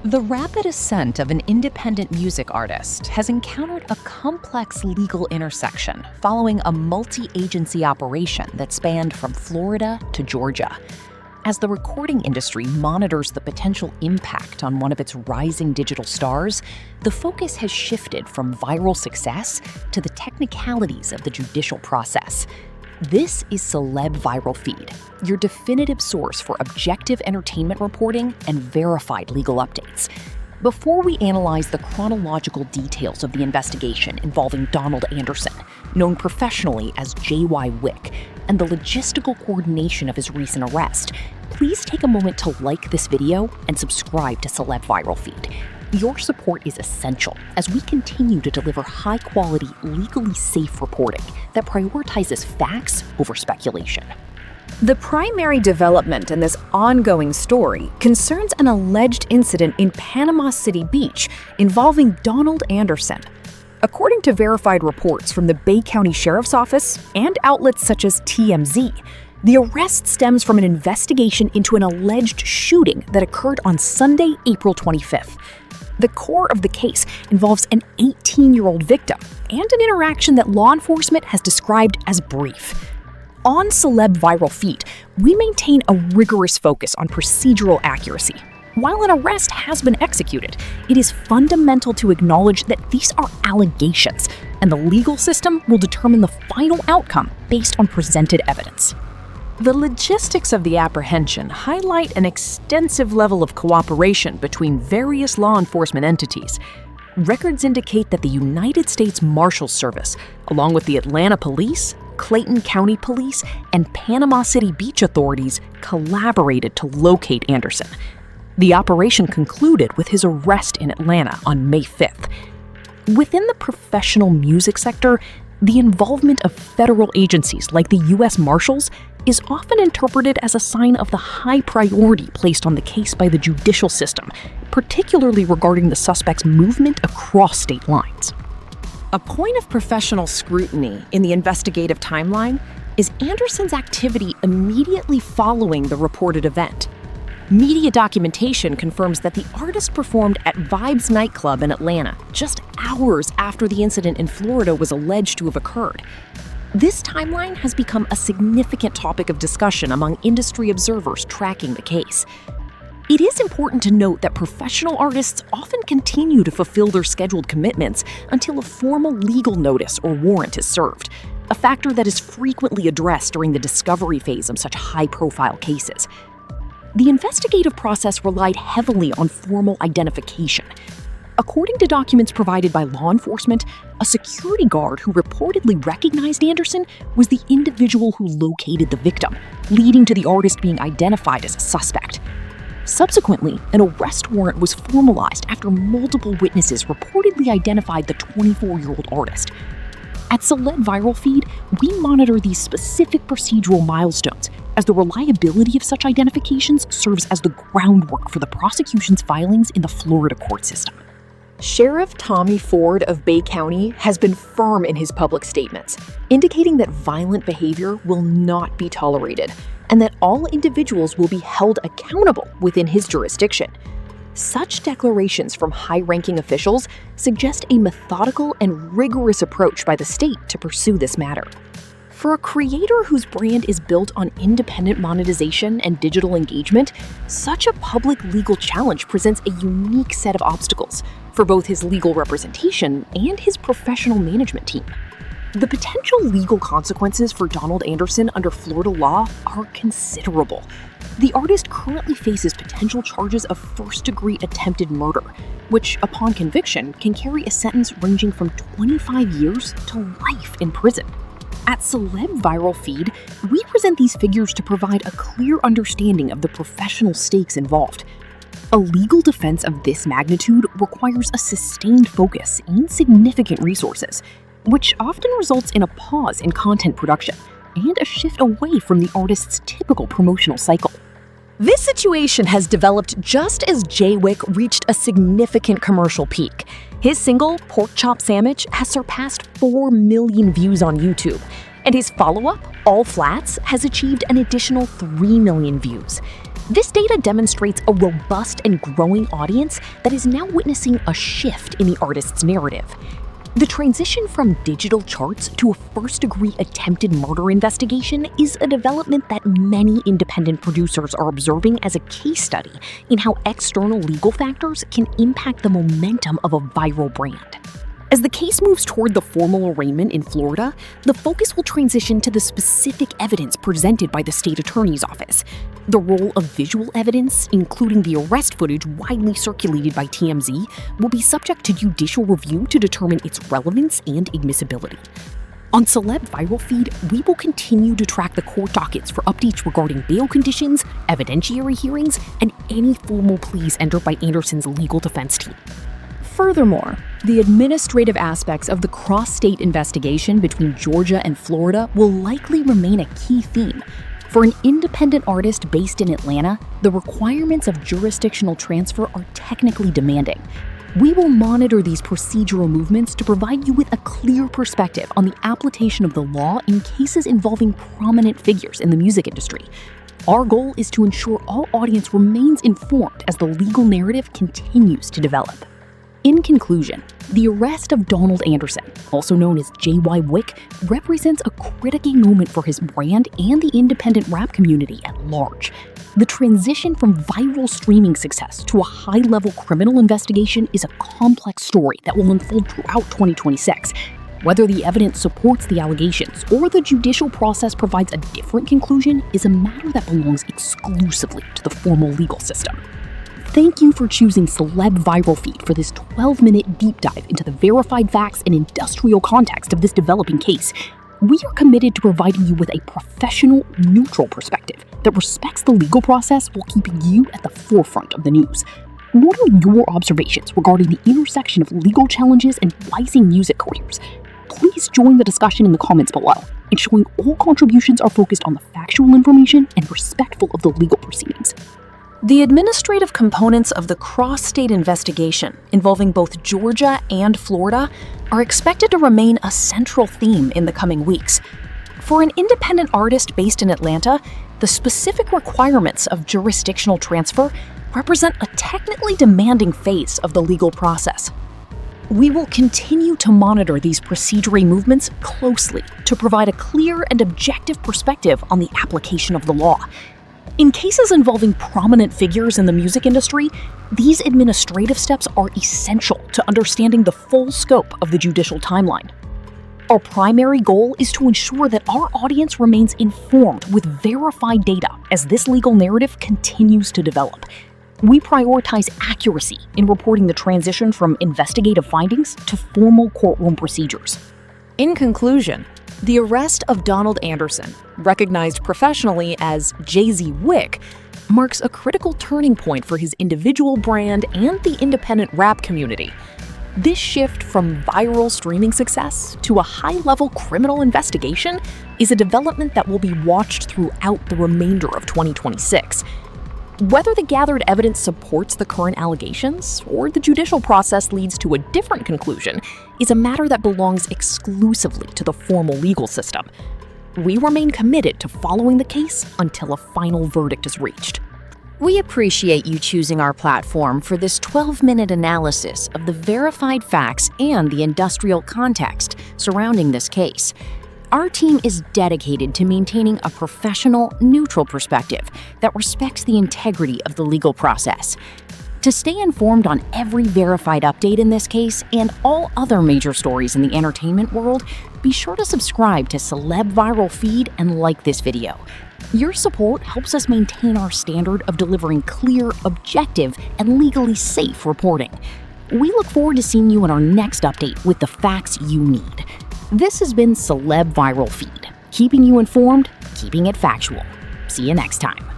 The rapid ascent of an independent music artist has encountered a complex legal intersection following a multi-agency operation that spanned from Florida to Georgia. As the recording industry monitors the potential impact on one of its rising digital stars, the focus has shifted from viral success to the technicalities of the judicial process. This is Celeb Viral Feed, your definitive source for objective entertainment reporting and verified legal updates. Before we analyze the chronological details of the investigation involving Donald Anderson, known professionally as JaYy Wick, and the logistical coordination of his recent arrest, please take a moment to like this video and subscribe to Celeb Viral Feed. Your support is essential as we continue to deliver high-quality, legally safe reporting that prioritizes facts over speculation. The primary development in this ongoing story concerns an alleged incident in Panama City Beach involving Donald Anderson. According to verified reports from the Bay County Sheriff's Office and outlets such as TMZ, the arrest stems from an investigation into an alleged shooting that occurred on Sunday, April 25th. The core of the case involves an 18-year-old victim and an interaction that law enforcement has described as brief. On Celeb Viral Feed, we maintain a rigorous focus on procedural accuracy. While an arrest has been executed, it is fundamental to acknowledge that these are allegations, and the legal system will determine the final outcome based on presented evidence. The logistics of the apprehension highlight an extensive level of cooperation between various law enforcement entities. Records indicate that the United States Marshals Service, along with the Atlanta Police, Clayton County Police, and Panama City Beach authorities collaborated to locate Anderson. The operation concluded with his arrest in Atlanta on May 5th. Within the professional music sector, the involvement of federal agencies like the U.S. Marshals is often interpreted as a sign of the high priority placed on the case by the judicial system, particularly regarding the suspect's movement across state lines. A point of professional scrutiny in the investigative timeline is Anderson's activity immediately following the reported event. Media documentation confirms that the artist performed at Vibes nightclub in Atlanta just hours after the incident in Florida was alleged to have occurred. This timeline has become a significant topic of discussion among industry observers tracking the case. It is important to note that professional artists often continue to fulfill their scheduled commitments until a formal legal notice or warrant is served, a factor that is frequently addressed during the discovery phase of such high-profile cases. The investigative process relied heavily on formal identification. According to documents provided by law enforcement, a security guard who reportedly recognized Anderson was the individual who located the victim, leading to the artist being identified as a suspect. Subsequently, an arrest warrant was formalized after multiple witnesses reportedly identified the 24-year-old artist. At Celeb Viral Feed, we monitor these specific procedural milestones, as the reliability of such identifications serves as the groundwork for the prosecution's filings in the Florida court system. Sheriff Tommy Ford of Bay County has been firm in his public statements, indicating that violent behavior will not be tolerated and that all individuals will be held accountable within his jurisdiction. Such declarations from high-ranking officials suggest a methodical and rigorous approach by the state to pursue this matter. For a creator whose brand is built on independent monetization and digital engagement, such a public legal challenge presents a unique set of obstacles for both his legal representation and his professional management team. The potential legal consequences for Donald Anderson under Florida law are considerable. The artist currently faces potential charges of first-degree attempted murder, which, upon conviction, can carry a sentence ranging from 25 years to life in prison. At Celeb Viral Feed, we present these figures to provide a clear understanding of the professional stakes involved. A legal defense of this magnitude requires a sustained focus and significant resources, which often results in a pause in content production and a shift away from the artist's typical promotional cycle. This situation has developed just as JaYy Wick reached a significant commercial peak. His single, Pork Chop Sandwich, has surpassed 4 million views on YouTube, and his follow-up, All Flats, has achieved an additional 3 million views. This data demonstrates a robust and growing audience that is now witnessing a shift in the artist's narrative. The transition from digital charts to a first-degree attempted murder investigation is a development that many independent producers are observing as a case study in how external legal factors can impact the momentum of a viral brand. As the case moves toward the formal arraignment in Florida, the focus will transition to the specific evidence presented by the state attorney's office. The role of visual evidence, including the arrest footage widely circulated by TMZ, will be subject to judicial review to determine its relevance and admissibility. On Celeb Viral Feed, we will continue to track the court dockets for updates regarding bail conditions, evidentiary hearings, and any formal pleas entered by Anderson's legal defense team. Furthermore, the administrative aspects of the cross-state investigation between Georgia and Florida will likely remain a key theme. For an independent artist based in Atlanta, the requirements of jurisdictional transfer are technically demanding. We will monitor these procedural movements to provide you with a clear perspective on the application of the law in cases involving prominent figures in the music industry. Our goal is to ensure our audience remains informed as the legal narrative continues to develop. In conclusion, the arrest of Donald Anderson, also known as JaYy Wick, represents a critical moment for his brand and the independent rap community at large. The transition from viral streaming success to a high-level criminal investigation is a complex story that will unfold throughout 2026. Whether the evidence supports the allegations or the judicial process provides a different conclusion is a matter that belongs exclusively to the formal legal system. Thank you for choosing Celeb Viral Feed for this 12-minute deep dive into the verified facts and industrial context of this developing case. We are committed to providing you with a professional, neutral perspective that respects the legal process while keeping you at the forefront of the news. What are your observations regarding the intersection of legal challenges and rising music careers? Please join the discussion in the comments below, ensuring all contributions are focused on the factual information and respectful of the legal proceedings. The administrative components of the cross-state investigation involving both Georgia and Florida are expected to remain a central theme in the coming weeks. For an independent artist based in Atlanta, the specific requirements of jurisdictional transfer represent a technically demanding phase of the legal process. We will continue to monitor these procedural movements closely to provide a clear and objective perspective on the application of the law. In cases involving prominent figures in the music industry, these administrative steps are essential to understanding the full scope of the judicial timeline. Our primary goal is to ensure that our audience remains informed with verified data as this legal narrative continues to develop. We prioritize accuracy in reporting the transition from investigative findings to formal courtroom procedures. In conclusion, the arrest of Donald Anderson, recognized professionally as JaYy Wick, marks a critical turning point for his individual brand and the independent rap community. This shift from viral streaming success to a high-level criminal investigation is a development that will be watched throughout the remainder of 2026. Whether the gathered evidence supports the current allegations or the judicial process leads to a different conclusion is a matter that belongs exclusively to the formal legal system. We remain committed to following the case until a final verdict is reached. We appreciate you choosing our platform for this 12-minute analysis of the verified facts and the industrial context surrounding this case. Our team is dedicated to maintaining a professional, neutral perspective that respects the integrity of the legal process. To stay informed on every verified update in this case and all other major stories in the entertainment world, be sure to subscribe to Celeb Viral Feed and like this video. Your support helps us maintain our standard of delivering clear, objective, and legally safe reporting. We look forward to seeing you in our next update with the facts you need. This has been Celeb Viral Feed, keeping you informed, keeping it factual. See you next time.